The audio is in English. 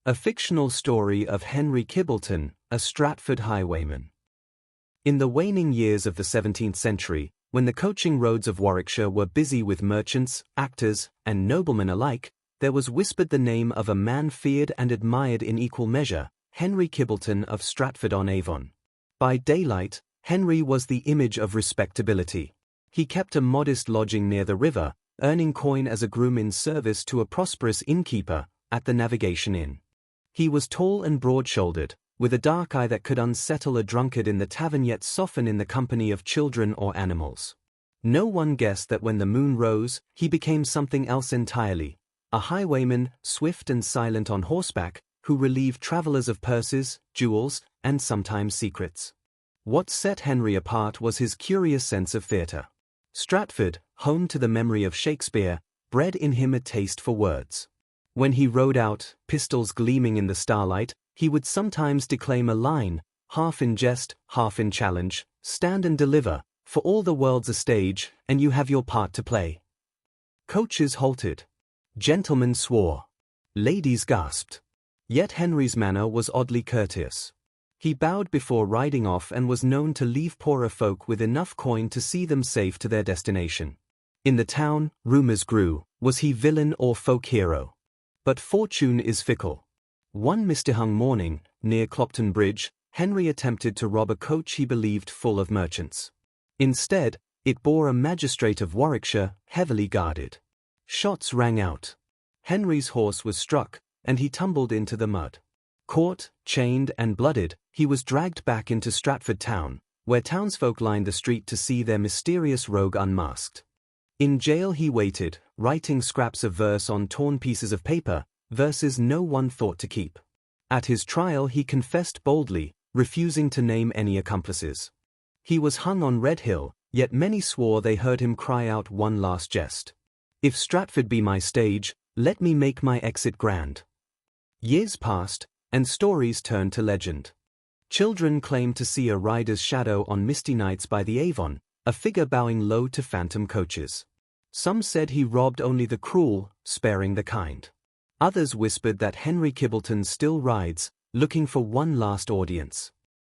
A fictional story of Henry Kibbleton, a Stratford highwayman. In the waning years of the 17th century, when the coaching roads of Warwickshire were busy with merchants, actors, and noblemen alike, there was whispered the name of a man feared and admired in equal measure, Henry Kibbleton of Stratford-on-Avon. By daylight, Henry was the image of respectability. He kept a modest lodging near the river, earning coin as a groom in service to a prosperous innkeeper at the Navigation Inn. He was tall and broad-shouldered, with a dark eye that could unsettle a drunkard in the tavern yet soften in the company of children or animals. No one guessed that when the moon rose, he became something else entirely, a highwayman, swift and silent on horseback, who relieved travellers of purses, jewels, and sometimes secrets. What set Henry apart was his curious sense of theatre. Stratford, home to the memory of Shakespeare, bred in him a taste for words. When he rode out, pistols gleaming in the starlight, he would sometimes declaim a line, half in jest, half in challenge, "Stand and deliver, for all the world's a stage, and you have your part to play." Coaches halted. Gentlemen swore. Ladies gasped. Yet Henry's manner was oddly courteous. He bowed before riding off and was known to leave poorer folk with enough coin to see them safe to their destination. In the town, rumours grew, was he villain or folk hero? But fortune is fickle. One misty-hung morning, near Kibbleton Bridge, Henry attempted to rob a coach he believed full of merchants. Instead, it bore a magistrate of Warwickshire, heavily guarded. Shots rang out. Henry's horse was struck, and he tumbled into the mud. Caught, chained and blooded, he was dragged back into Stratford town, where townsfolk lined the street to see their mysterious rogue unmasked. In jail he waited, writing scraps of verse on torn pieces of paper, verses no one thought to keep. At his trial he confessed boldly, refusing to name any accomplices. He was hung on Redhill, yet many swore they heard him cry out one last jest. "If Stratford be my stage, let me make my exit grand." Years passed, and stories turned to legend. Children claimed to see a rider's shadow on misty nights by the Avon, a figure bowing low to phantom coaches. Some said he robbed only the cruel, sparing the kind. Others whispered that Henry Kibbleton still rides, looking for one last audience.